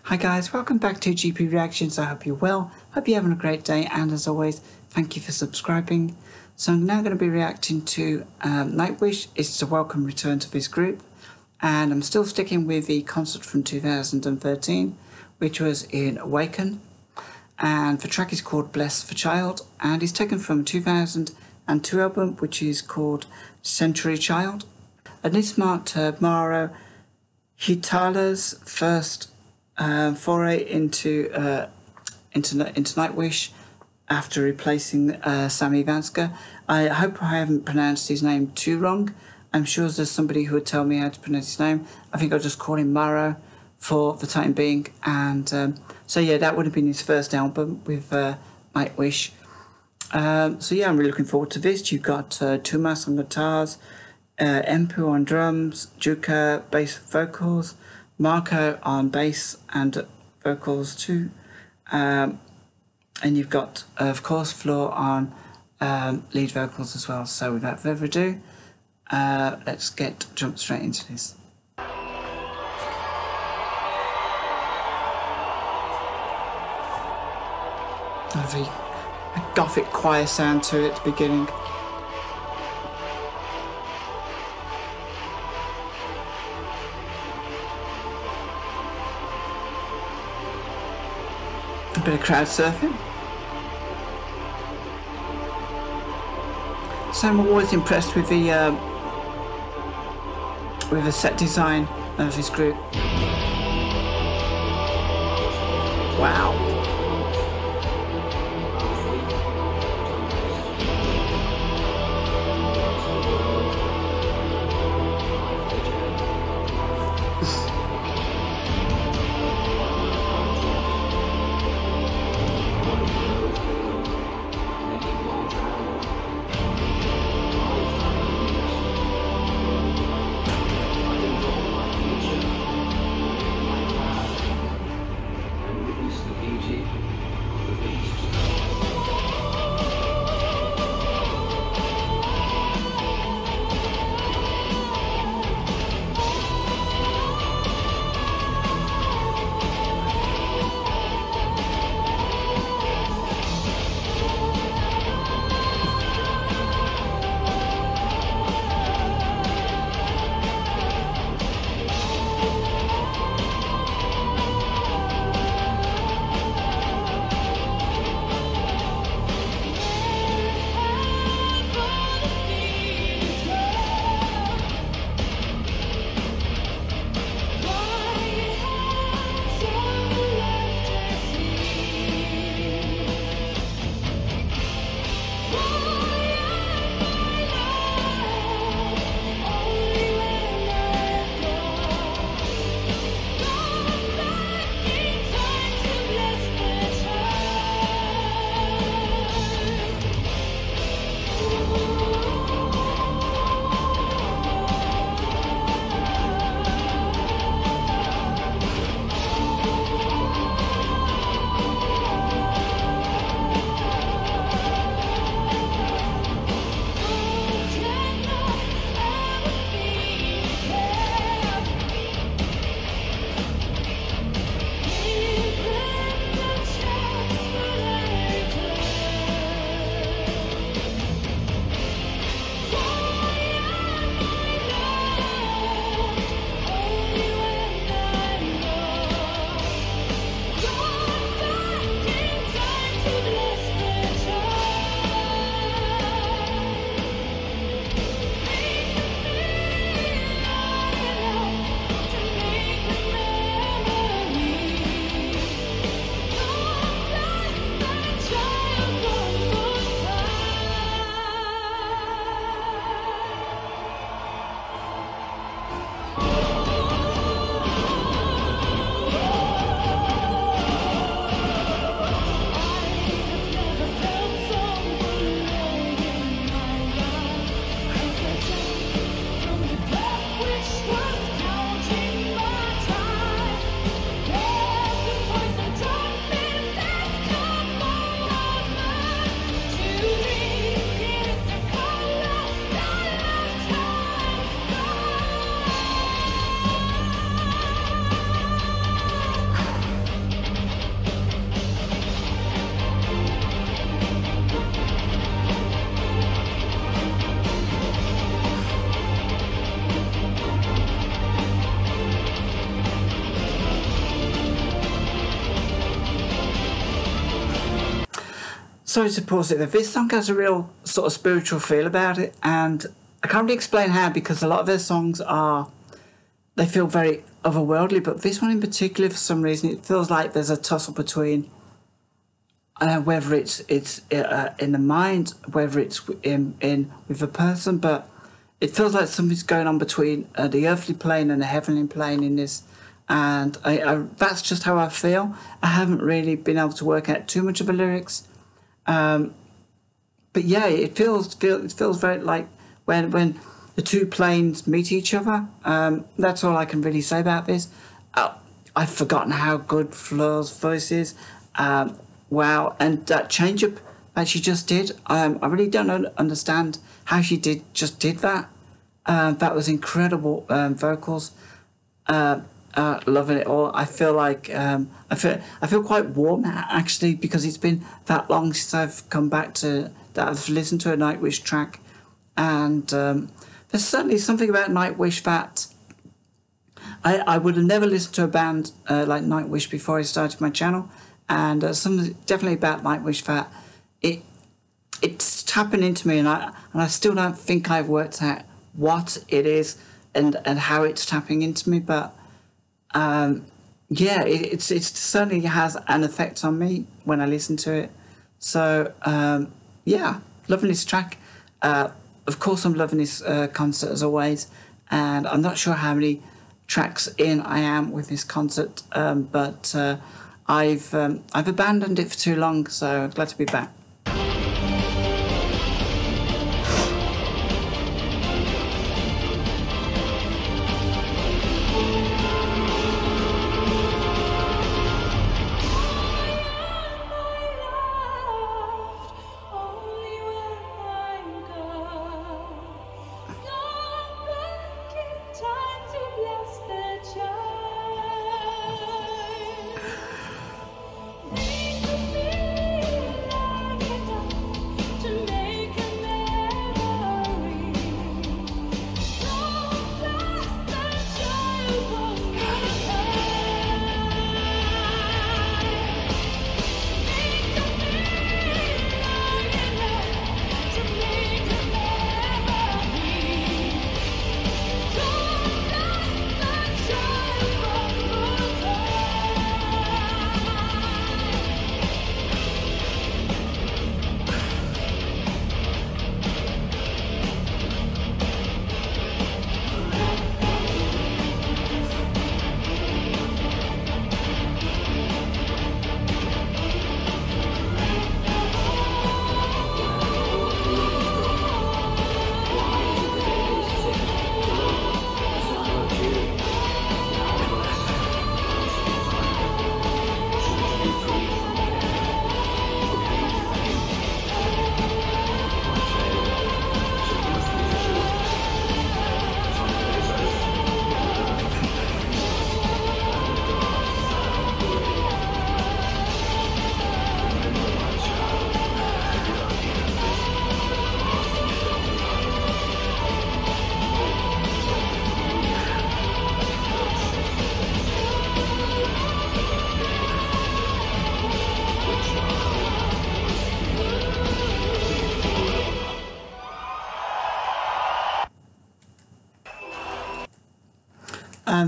Hi guys, welcome back to GP Reactions. I hope you're well, hope you're having a great day, and as always, thank you for subscribing. So I'm now going to be reacting to Nightwish. It's a welcome return to this group, and I'm still sticking with the concert from 2013, which was in Wacken, and the track is called Bless the Child, and it's taken from 2002 album, which is called Century Child, and this marked Maro Hitala's first foray into Nightwish after replacing Sammy Vanska. I hope I haven't pronounced his name too wrong. I'm sure there's somebody who would tell me how to pronounce his name. I think I'll just call him Maro for the time being. And so yeah, that would have been his first album with Nightwish. So yeah, I'm really looking forward to this. You've got Tumas on guitars, Empu on drums, Juka bass vocals, Marco on bass and vocals too, and you've got of course Floor on lead vocals as well. So without further ado, let's jump straight into this. A gothic choir sound to it at the beginning. A bit of crowd surfing. So I'm always impressed with the set design of this group. Wow. sorry to pause it there. This song has a real sort of spiritual feel about it, and I can't really explain how, because a lot of their songs they feel very otherworldly, but this one in particular, for some reason, it feels like there's a tussle between whether it's in the mind, whether it's in with a person, but it feels like something's going on between the earthly plane and the heavenly plane in this, and that's just how I feel. I haven't really been able to work out too much of the lyrics, but yeah, it feels very like when the two planes meet each other. That's all I can really say about this. I've forgotten how good Fleur's voice is. Wow, and that change up that she just did, I really don't understand how she just did that. That was incredible vocals. Loving it all. I feel like I feel quite warm actually, because it's been that long since I've come back to that. I've listened to a Nightwish track, and there's certainly something about Nightwish that I would have never listened to a band like Nightwish before I started my channel, and something definitely about Nightwish that it's tapping into me, and I still don't think I've worked out what it is and how it's tapping into me, but yeah, it certainly has an effect on me when I listen to it. So yeah, loving this track. Of course, I'm loving this concert as always, and I'm not sure how many tracks in I am with this concert, but I've abandoned it for too long, so I'm glad to be back.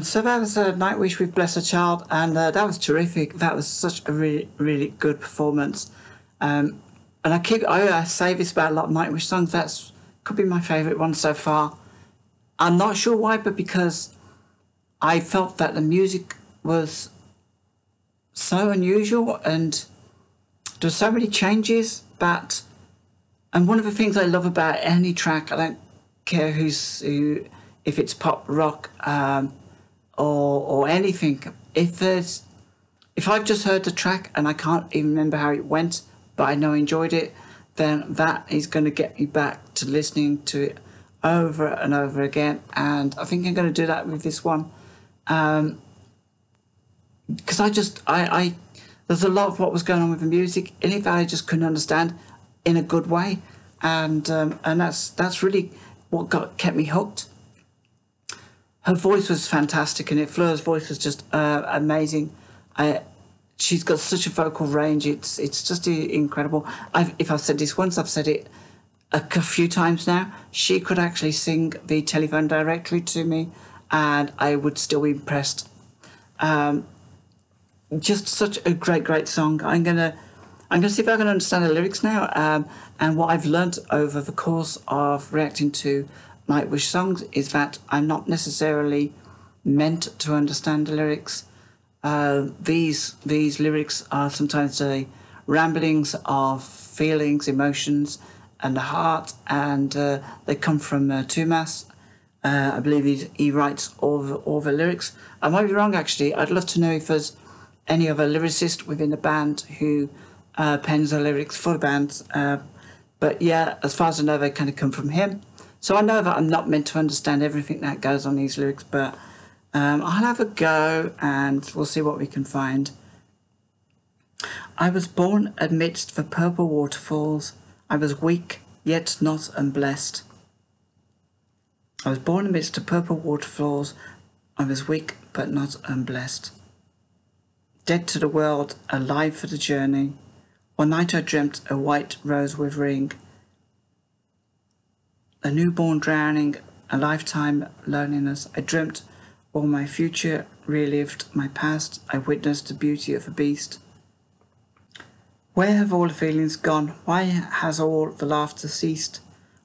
So that was Nightwish with Bless a Child, and that was terrific. That was such a really, really good performance. And I say this about a lot of Nightwish songs. That's could be my favourite one so far. I'm not sure why, but because I felt that the music was so unusual, and there's so many changes that. And one of the things I love about any track, I don't care who, if it's pop, rock, or anything. If I've just heard the track and I can't even remember how it went, but I know I enjoyed it, then that is going to get me back to listening to it over and over again. And I think I'm going to do that with this one, because I there's a lot of what was going on with the music in it that I just couldn't understand in a good way, and that's really what kept me hooked. Her voice was fantastic in it. Fleur's voice was just amazing. she's got such a vocal range. It's just incredible. If I've said this once, I've said it a few times now. She could actually sing the telephone directly to me, and I would still be impressed. Just such a great song. I'm gonna see if I can understand the lyrics now. And what I've learnt over the course of reacting to Nightwish songs is that I'm not necessarily meant to understand the lyrics. These lyrics are sometimes the ramblings of feelings, emotions, and the heart, and they come from Tumas. I believe he writes all the lyrics. I might be wrong, actually. I'd love to know if there's any other lyricist within the band who pens the lyrics for the band. But yeah, as far as I know, they kind of come from him. So I know that I'm not meant to understand everything that goes on these lyrics, but I'll have a go and we'll see what we can find. I was born amidst the purple waterfalls. I was weak, yet not unblessed. I was born amidst the purple waterfalls. I was weak, but not unblessed. Dead to the world, alive for the journey. One night I dreamt a white rose withering. A newborn drowning, a lifetime loneliness. I dreamt all my future, relived my past. I witnessed the beauty of the beast. Where have all the feelings gone? Why has all the laughter ceased?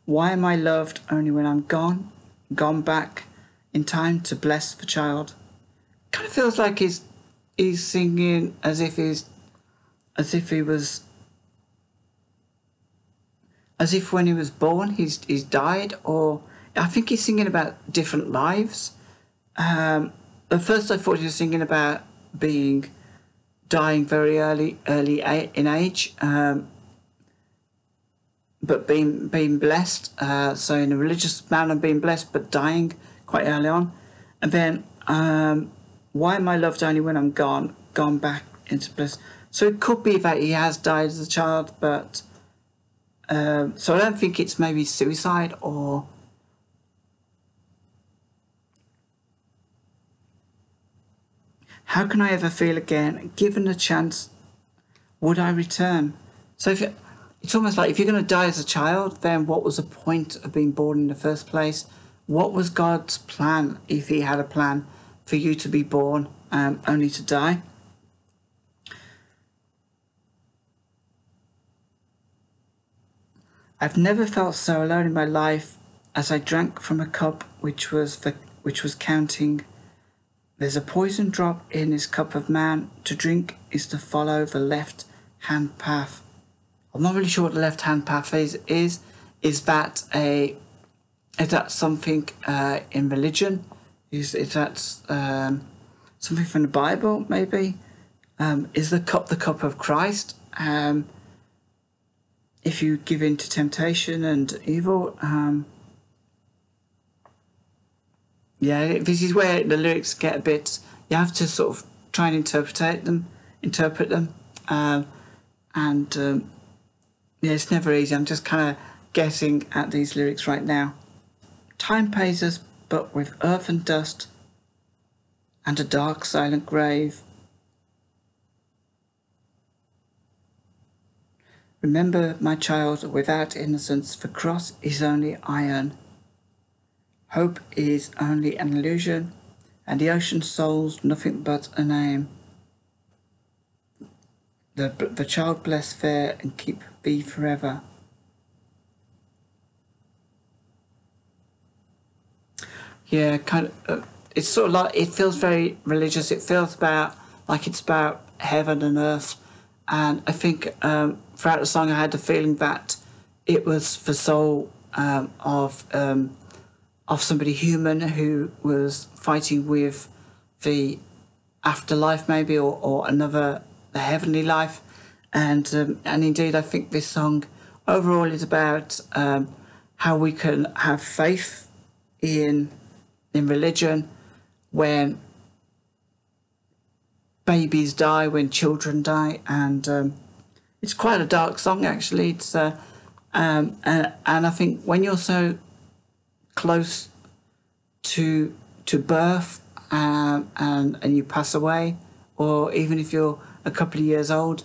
Why am I loved only when I'm gone? Gone back in time to bless the child. Kind of feels like he's singing as if when he was born he's died, or I think he's singing about different lives. At first I thought he was singing about dying very early in age, but being blessed. So in a religious manner, being blessed, but dying quite early on. And then, why am I loved only when I'm gone back into bliss? So it could be that he has died as a child, but so I don't think it's maybe suicide or. How can I ever feel again? Given a chance, would I return? So it's almost like if you're going to die as a child, then what was the point of being born in the first place? What was God's plan, if he had a plan, for you to be born only to die? I've never felt so alone in my life as I drank from a cup which was counting. There's a poison drop in this cup of man. To drink is to follow the left-hand path. I'm not really sure what the left-hand path is. Is that something in religion? Is that something from the Bible? Maybe. Is the cup of Christ? If you give in to temptation and evil. Yeah, this is where the lyrics get a bit. You have to sort of try and interpret them, yeah, it's never easy. I'm just kind of guessing at these lyrics right now. Time pays us, but with earth and dust, and a dark, silent grave. Remember, my child, without innocence, the cross is only iron. Hope is only an illusion, and the ocean soul's nothing but a name. The child bless fair and keep thee forever. Yeah, kind of. It's sort of like, it feels very religious. It feels like it's about heaven and earth, and I think throughout the song I had the feeling that it was the soul of somebody human who was fighting with the afterlife, maybe, or another, the heavenly life, and indeed I think this song overall is about how we can have faith in religion when babies die, when children die, and it's quite a dark song actually. It's and I think when you're so close to birth and you pass away, or even if you're a couple of years old,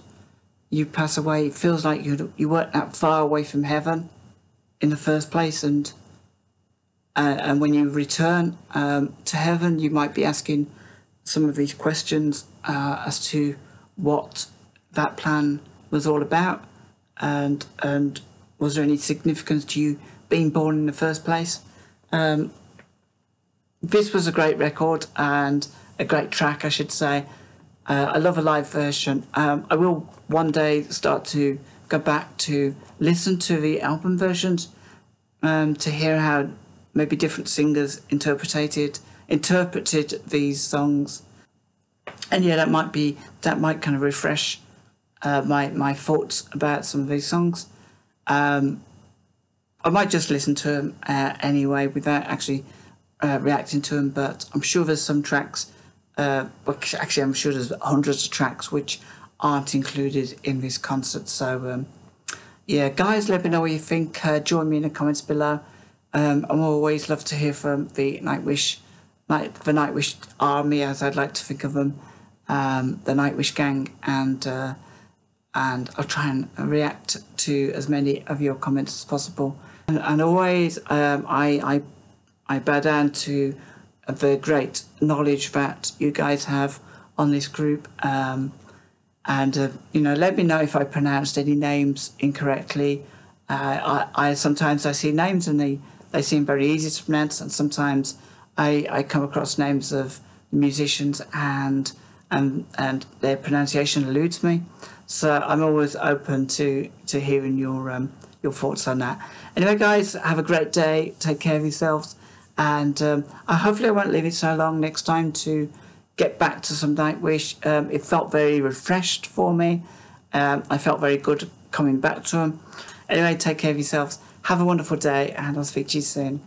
you pass away, it feels like you weren't that far away from heaven in the first place, and when you return to heaven, you might be asking some of these questions as to what that plan was all about, and was there any significance to you being born in the first place? This was a great record and a great track, I should say. I love a live version. I will one day start to go back to listen to the album versions, to hear how maybe different singers interpreted these songs. And yeah, that might kind of refresh my thoughts about some of these songs. I might just listen to them anyway without actually reacting to them, but I'm sure there's some tracks, actually I'm sure there's hundreds of tracks which aren't included in this concert. So yeah, guys, let me know what you think. Join me in the comments below. I'm always love to hear from the Nightwish army, as I'd like to think of them, the Nightwish gang, and I'll try and react to as many of your comments as possible. And always, I bow down to the great knowledge that you guys have on this group, you know, let me know if I pronounced any names incorrectly. I sometimes I see names and they seem very easy to pronounce, and sometimes I come across names of musicians and their pronunciation eludes me. So I'm always open to hearing your thoughts on that. Anyway, guys, have a great day. Take care of yourselves, and hopefully I won't leave it so long next time to get back to some Nightwish. It felt very refreshed for me. I felt very good coming back to them. Anyway, take care of yourselves. Have a wonderful day, and I'll speak to you soon.